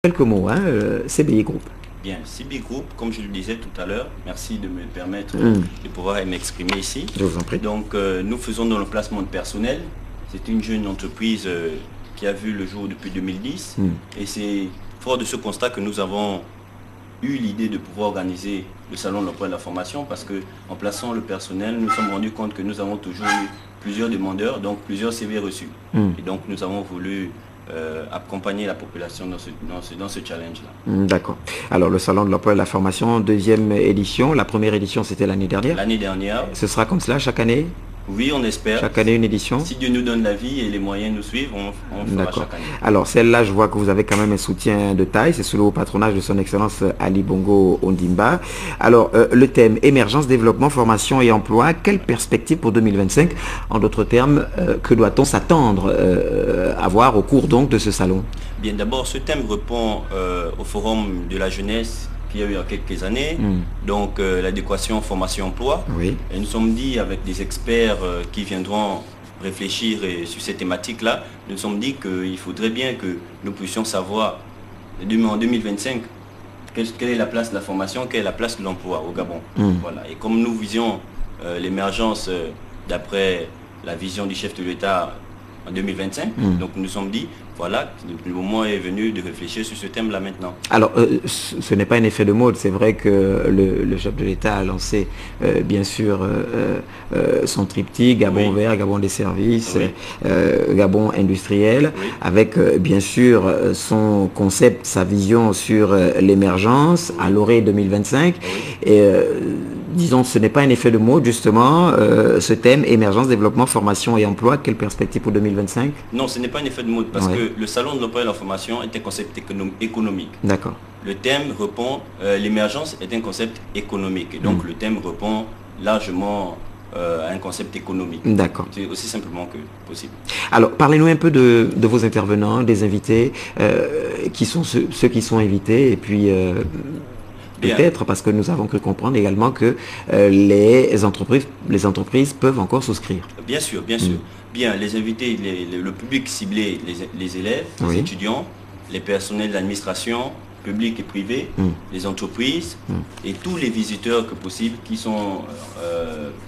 Quelques mots, hein, CBI Group. Bien, CBI Group, comme je le disais tout à l'heure, merci de me permettre de pouvoir m'exprimer ici. Je vous en prie. Donc, nous faisons dans le placement de personnel. C'est une jeune entreprise qui a vu le jour depuis 2010. Et c'est fort de ce constat que nous avons eu l'idée de pouvoir organiser le salon de l'emploi et de la formation, parce qu'en plaçant le personnel, nous nous sommes rendus compte que nous avons toujours eu plusieurs demandeurs, donc plusieurs CV reçus. Et donc, nous avons voulu accompagner la population dans ce challenge-là. D'accord. Alors, le Salon de l'emploi et de la formation, deuxième édition. La première édition, c'était l'année dernière. L'année dernière. Ce sera comme cela chaque année? Oui, on espère. Chaque année, une édition? Si Dieu nous donne la vie et les moyens nous suivent, on fera chaque année. Alors, celle-là, je vois que vous avez quand même un soutien de taille. C'est sous le haut patronage de son Excellence Ali Bongo Ondimba. Alors, le thème émergence, développement, formation et emploi. Quelle perspective pour 2025? En d'autres termes, que doit-on s'attendre à voir au cours donc de ce salon? Bien, d'abord, ce thème répond au forum de la jeunesse qu'il y a eu il y a quelques années, donc l'adéquation formation-emploi. Oui. Et nous sommes dit avec des experts qui viendront réfléchir sur ces thématiques-là, nous nous sommes dit qu'il faudrait bien que nous puissions savoir en 2025 quelle est la place de la formation, quelle est la place de l'emploi au Gabon. Voilà. Et comme nous visions l'émergence d'après la vision du chef de l'État en 2025, donc nous nous sommes dit, voilà, le moment est venu de réfléchir sur ce thème-là maintenant. Alors, ce n'est pas un effet de mode. C'est vrai que le chef de l'État a lancé, bien sûr, son triptyque, Gabon vert, Gabon des services, Gabon industriel, avec, bien sûr, son concept, sa vision sur l'émergence à l'orée 2025. Et, disons, ce n'est pas un effet de mode, justement, ce thème, émergence, développement, formation et emploi. Quelle perspective pour 2025? Non, ce n'est pas un effet de mode, parce que le salon de l'emploi et de la formation est un concept économique. D'accord. Le thème répond, l'émergence est un concept économique. Et donc le thème répond largement à un concept économique. D'accord. C'est aussi simplement que possible. Alors, parlez-nous un peu de vos intervenants, des invités, qui sont ceux qui sont invités, et puis peut-être, parce que nous avons cru comprendre également que les entreprises peuvent encore souscrire. Bien sûr, bien sûr. Bien, les invités, le public ciblé, les élèves, les étudiants, les personnels d'administration, public et privé, les entreprises et tous les visiteurs que possible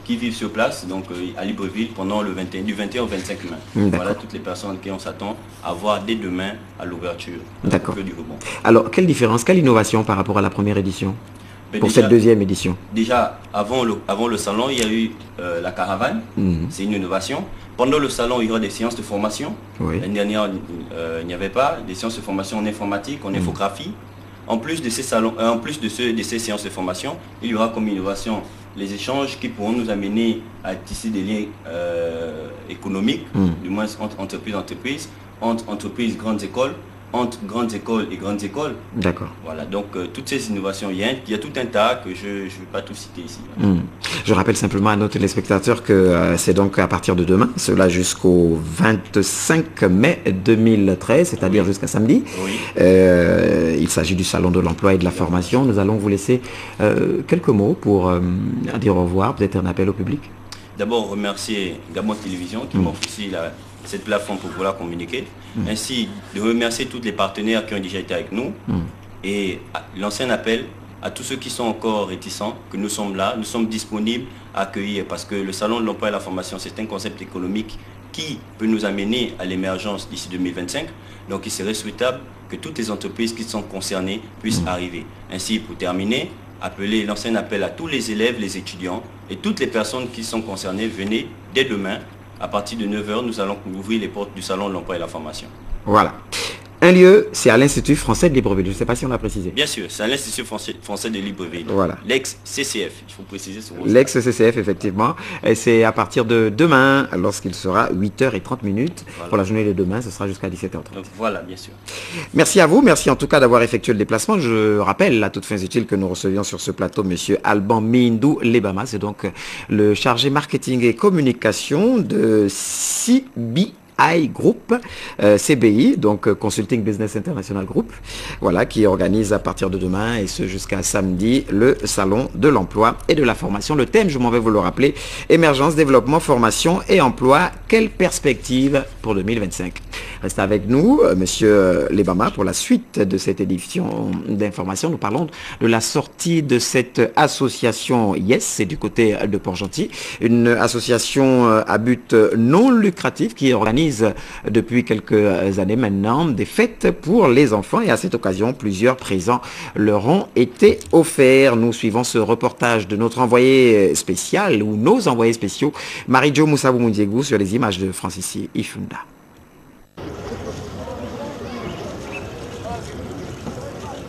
qui vivent sur place, donc à Libreville pendant du 21 au 25 mai. Voilà toutes les personnes qui on s'attend à voir dès demain à l'ouverture du rebond. Alors, quelle différence, quelle innovation par rapport à la première édition pour cette deuxième édition? Déjà, avant le salon, il y a eu la caravane, c'est une innovation. Pendant le salon, il y aura des séances de formation. L'année dernière, il n'y avait pas des séances de formation en informatique, en infographie. En plus de ces salons, de ces séances de formation, il y aura comme innovation les échanges qui pourront nous amener à tisser des liens économiques, du moins entre entreprises, entre entreprises, grandes écoles, entre grandes écoles et grandes écoles. D'accord. Voilà, donc toutes ces innovations, il y a tout un tas que je ne vais pas tout citer ici. Je rappelle simplement à nos téléspectateurs que c'est donc à partir de demain, cela jusqu'au 25 mai 2013, c'est-à-dire jusqu'à samedi. Il s'agit du Salon de l'emploi et de la formation. Nous allons vous laisser quelques mots pour dire au revoir, peut-être un appel au public. D'abord, remercier Gabon Télévision qui m'offre ici cette plateforme pour pouvoir communiquer. Ainsi, de remercier tous les partenaires qui ont déjà été avec nous et lancer un appel à tous ceux qui sont encore réticents, que nous sommes là, nous sommes disponibles à accueillir, parce que le Salon de l'emploi et de la formation, c'est un concept économique qui peut nous amener à l'émergence d'ici 2025. Donc il serait souhaitable que toutes les entreprises qui sont concernées puissent arriver. Ainsi, pour terminer, lancer un appel à tous les élèves, les étudiants et toutes les personnes qui sont concernées, venez dès demain. À partir de 9h, nous allons ouvrir les portes du Salon de l'emploi et de la formation. Voilà. Un lieu, c'est à l'Institut français de Libreville. Je ne sais pas si on l'a précisé. Bien sûr, c'est à l'Institut français de Libreville. Voilà. L'ex-CCF, il faut préciser. L'ex-CCF, effectivement. Et c'est à partir de demain, lorsqu'il sera 8h30. Pour la journée de demain, ce sera jusqu'à 17h30. Voilà, bien sûr. Merci à vous. Merci en tout cas d'avoir effectué le déplacement. Je rappelle à toutes fins utiles que nous recevions sur ce plateau M. Alban Mindou Lebama. C'est donc le chargé marketing et communication de CBI CBI Group, CBI, donc Consulting Business International Group, voilà, qui organise à partir de demain et ce jusqu'à samedi le salon de l'emploi et de la formation. Le thème, je m'en vais vous le rappeler, émergence, développement, formation et emploi. Quelle perspective pour 2025? Restez avec nous, monsieur Lebama, pour la suite de cette édition d'information. Nous parlons de la sortie de cette association Yes, c'est du côté de Port-Gentil, une association à but non lucratif qui organise depuis quelques années maintenant des fêtes pour les enfants et à cette occasion, plusieurs présents leur ont été offerts. Nous suivons ce reportage de notre envoyé spécial ou nos envoyés spéciaux, Marie-Jo Moussabou-Moundiégou, sur les images de Francis Ifunda.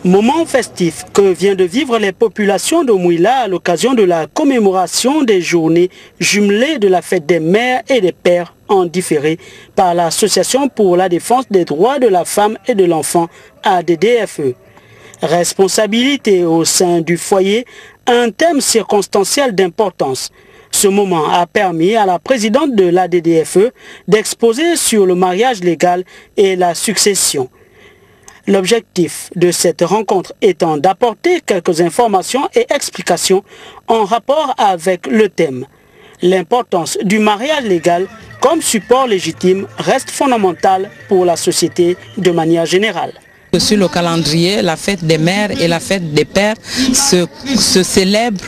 Moment festif que viennent de vivre les populations de Mouila à l'occasion de la commémoration des journées jumelées de la fête des mères et des pères en différé par l'Association pour la défense des droits de la femme et de l'enfant ADDFE. Responsabilité au sein du foyer, un thème circonstanciel d'importance. Ce moment a permis à la présidente de l'ADDFE d'exposer sur le mariage légal et la succession. L'objectif de cette rencontre étant d'apporter quelques informations et explications en rapport avec le thème. L'importance du mariage légal comme support légitime reste fondamentale pour la société de manière générale. Sur le calendrier, la fête des mères et la fête des pères se célèbrent,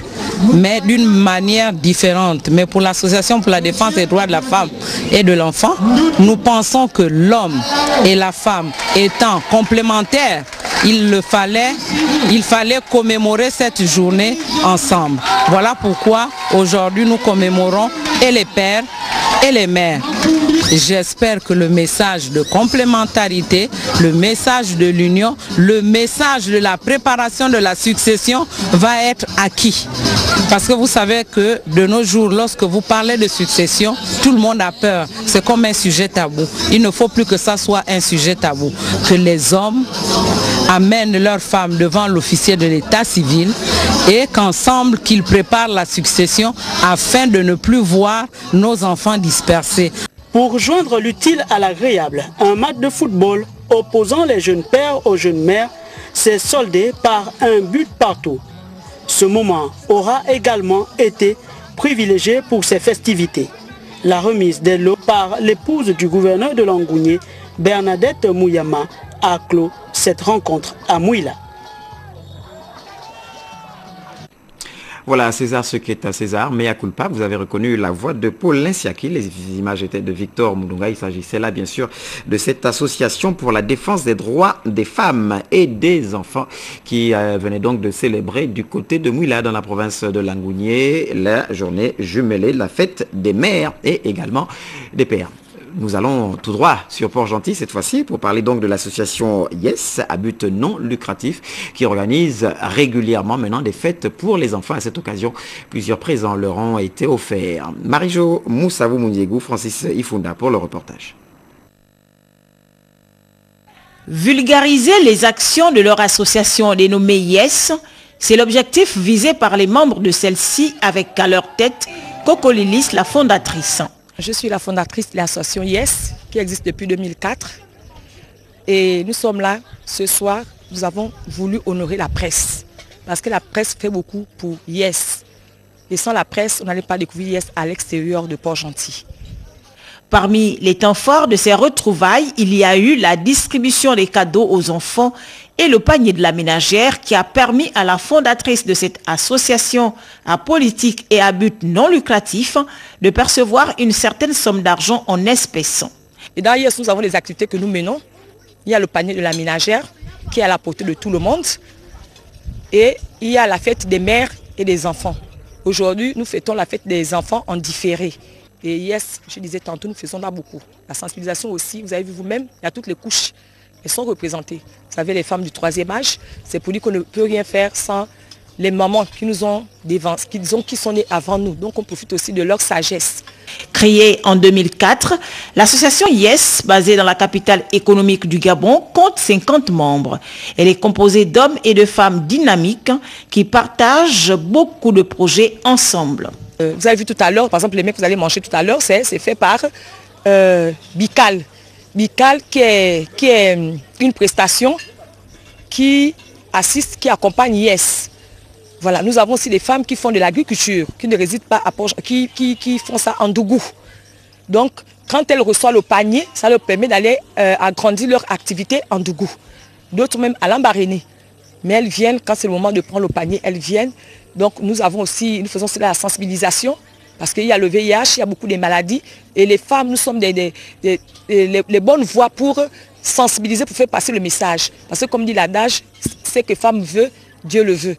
mais d'une manière différente. Mais pour l'Association pour la défense des droits de la femme et de l'enfant, nous pensons que l'homme et la femme étant complémentaires, il fallait commémorer cette journée ensemble. Voilà pourquoi aujourd'hui nous commémorons et les pères et les mères. J'espère que le message de complémentarité, le message de l'union, le message de la préparation de la succession va être acquis. Parce que vous savez que de nos jours, lorsque vous parlez de succession, tout le monde a peur. C'est comme un sujet tabou. Il ne faut plus que ça soit un sujet tabou. Que les hommes amènent leurs femmes devant l'officier de l'état civil et qu'ensemble qu'ils préparent la succession afin de ne plus voir nos enfants dispersés. Pour joindre l'utile à l'agréable, un match de football opposant les jeunes pères aux jeunes mères s'est soldé par un but partout. Ce moment aura également été privilégié pour ces festivités. La remise des lots par l'épouse du gouverneur de Langounié, Bernadette Mouyama, a clos cette rencontre à Mouila. Voilà, César, ce qui est à César. Mea culpa, vous avez reconnu la voix de Paul Linsiaki. Les images étaient de Victor Moudunga. Il s'agissait là, bien sûr, de cette association pour la défense des droits des femmes et des enfants qui venait donc de célébrer du côté de Mouila, dans la province de Langounié, la journée jumelée de la fête des mères et également des pères. Nous allons tout droit sur Port-Gentil cette fois-ci pour parler donc de l'association Yes à but non lucratif qui organise régulièrement maintenant des fêtes pour les enfants. À cette occasion, plusieurs présents leur ont été offerts. Marie-Jo Moussabou-Moundiégou, Francis Ifunda pour le reportage. Vulgariser les actions de leur association dénommée Yes, c'est l'objectif visé par les membres de celle-ci avec à leur tête Coco Lilis, la fondatrice. Je suis la fondatrice de l'association Yes, qui existe depuis 2004. Et nous sommes là, ce soir, nous avons voulu honorer la presse. Parce que la presse fait beaucoup pour Yes. Et sans la presse, on n'allait pas découvrir Yes à l'extérieur de Port-Gentil. Parmi les temps forts de ces retrouvailles, il y a eu la distribution des cadeaux aux enfants et le panier de la ménagère qui a permis à la fondatrice de cette association à politique et à but non lucratif de percevoir une certaine somme d'argent en espèces. Et dans Yes, nous avons des activités que nous menons. Il y a le panier de la ménagère qui est à la portée de tout le monde. Et il y a la fête des mères et des enfants. Aujourd'hui, nous fêtons la fête des enfants en différé. Et Yes, je disais tantôt, nous faisons là beaucoup. La sensibilisation aussi, vous avez vu vous-même, il y a toutes les couches. Elles sont représentées. Vous savez, les femmes du 3e âge, c'est pour dire qu'on ne peut rien faire sans les mamans qui nous ont qui sont nées avant nous. Donc on profite aussi de leur sagesse. Créée en 2004, l'association Yes, basée dans la capitale économique du Gabon, compte 50 membres. Elle est composée d'hommes et de femmes dynamiques qui partagent beaucoup de projets ensemble. Vous avez vu tout à l'heure, par exemple, les mecs que vous allez manger tout à l'heure, c'est fait par Bical. Bical qui est une prestation qui assiste, qui accompagne Yes. Voilà, nous avons aussi des femmes qui font de l'agriculture, qui ne résident pas à Port, qui font ça en Dougou. Donc, quand elles reçoivent le panier, ça leur permet d'aller agrandir leur activité en Dougou. D'autres même à Lambaréné. Mais elles viennent, quand c'est le moment de prendre le panier, elles viennent. Donc, nous faisons aussi la sensibilisation, parce qu'il y a le VIH, il y a beaucoup de maladies. Et les femmes, nous sommes les bonnes voix pour sensibiliser, pour faire passer le message. Parce que comme dit l'adage, c'est que femme veut, Dieu le veut.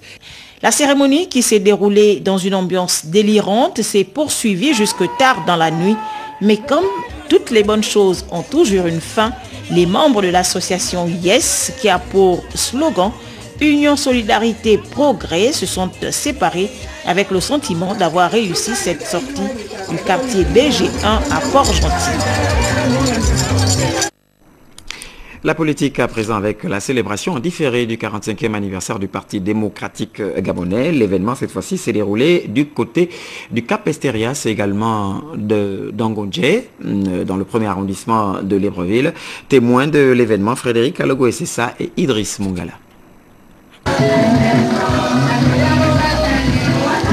La cérémonie qui s'est déroulée dans une ambiance délirante s'est poursuivie jusque tard dans la nuit. Mais comme toutes les bonnes choses ont toujours une fin, les membres de l'association Yes, qui a pour slogan Union, Solidarité, Progrès, se sont séparés avec le sentiment d'avoir réussi cette sortie du quartier BG1 à Port-Gentil. La politique à présent avec la célébration différée du 45e anniversaire du Parti démocratique gabonais. L'événement cette fois-ci s'est déroulé du côté du Cap Esterias, également d'Angondje, dans le premier arrondissement de Libreville. Témoins de l'événement, Frédéric Alogo Essessa et Idriss Mungala.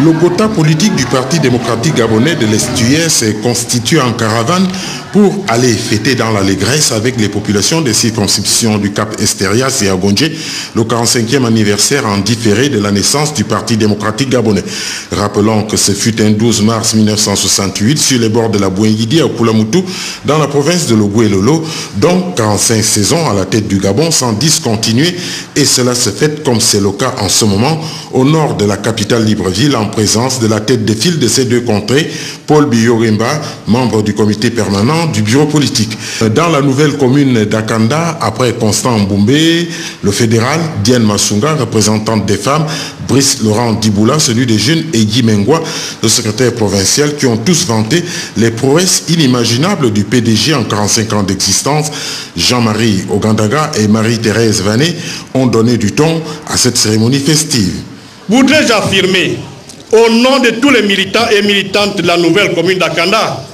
Le quota politique du Parti démocratique gabonais de l'Est-Ouest s'est constitué en caravane pour aller fêter dans l'allégresse avec les populations des circonscriptions du Cap Esterias et Angondje le 45e anniversaire en différé de la naissance du Parti démocratique gabonais. Rappelons que ce fut un 12 mars 1968 sur les bords de la Bouengidi à Koulamoutou dans la province de Logoué-Lolo, dont 45 saisons à la tête du Gabon sans discontinuer, et cela se fait comme c'est le cas en ce moment au nord de la capitale Libreville en présence de la tête de file de ces deux contrées, Paul Biyorimba, membre du comité permanent du bureau politique. Dans la nouvelle commune d'Akanda, après Constant Mboumbé, le fédéral, Diane Massunga, représentante des femmes, Brice Laurent Diboula, celui des jeunes, et Guy Mengwa, le secrétaire provincial, qui ont tous vanté les prouesses inimaginables du PDG en 45 ans d'existence. Jean-Marie Ogandaga et Marie-Thérèse Vanet ont donné du ton à cette cérémonie festive. Voudrais-je affirmer, au nom de tous les militants et militantes de la nouvelle commune d'Akanda,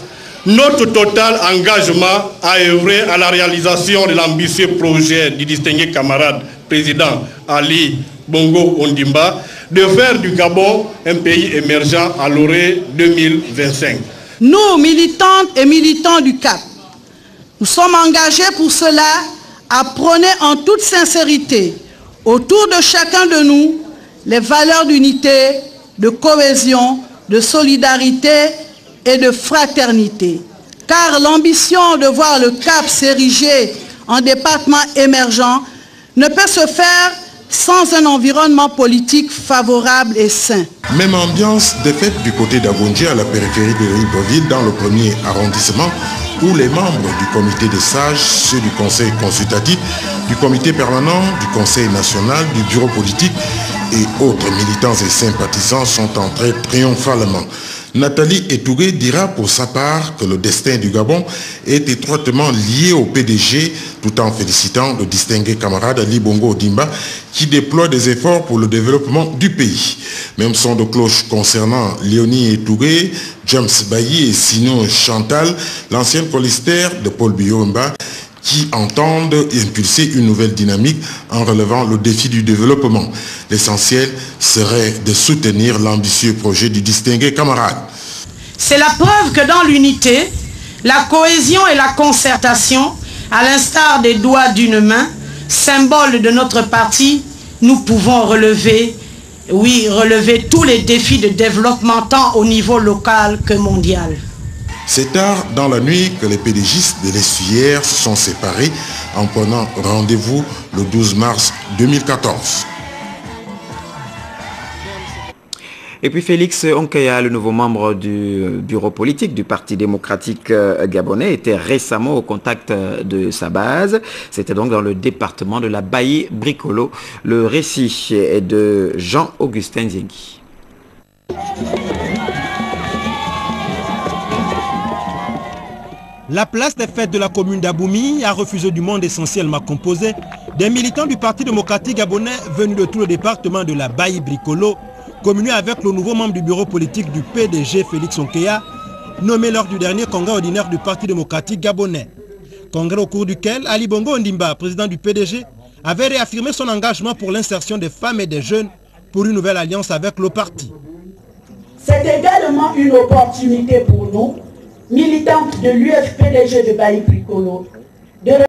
notre total engagement à œuvrer à la réalisation de l'ambitieux projet du distingué camarade président Ali Bongo Ondimba de faire du Gabon un pays émergent à l'horizon 2025. Nous, militantes et militants du CAP, nous sommes engagés pour cela à prôner en toute sincérité autour de chacun de nous les valeurs d'unité, de cohésion, de solidarité et de fraternité. Car l'ambition de voir le Cap s'ériger en département émergent ne peut se faire sans un environnement politique favorable et sain. Même ambiance de fête du côté d'Angondje à la périphérie de Libreville dans le premier arrondissement où les membres du comité des sages, ceux du conseil consultatif, du comité permanent, du conseil national, du bureau politique et autres militants et sympathisants sont entrés triomphalement. Nathalie Etouré dira pour sa part que le destin du Gabon est étroitement lié au PDG, tout en félicitant le distingué camarade Ali Bongo Ondimba qui déploie des efforts pour le développement du pays. Même son de cloche concernant Léonie Etouré, James Bailly et Sino Chantal, l'ancienne colistaire de Paul Biyorimba, qui entendent impulser une nouvelle dynamique en relevant le défi du développement. L'essentiel serait de soutenir l'ambitieux projet du distingué camarade. C'est la preuve que dans l'unité, la cohésion et la concertation, à l'instar des doigts d'une main, symbole de notre parti, nous pouvons relever tous les défis de développement tant au niveau local que mondial. C'est tard dans la nuit que les PDGistes de l'Essuyer se sont séparés en prenant rendez-vous le 12 mars 2014. Et puis Félix Onkeya, le nouveau membre du bureau politique du Parti démocratique gabonais, était récemment au contact de sa base. C'était donc dans le département de la Bailly-Bricolo. Le récit est de Jean-Augustin Ziengi. La place des fêtes de la commune d'Aboumi a refusé du monde essentiellement composé des militants du Parti démocratique gabonais venus de tout le département de la Bailly-Bricolo, communier avec le nouveau membre du bureau politique du PDG Félix Onkeya, nommé lors du dernier congrès ordinaire du Parti démocratique gabonais. Congrès au cours duquel Ali Bongo Ondimba, président du PDG, avait réaffirmé son engagement pour l'insertion des femmes et des jeunes pour une nouvelle alliance avec le parti. C'est également une opportunité pour nous, militantes de l'UFPDG de Baï Pricolo, de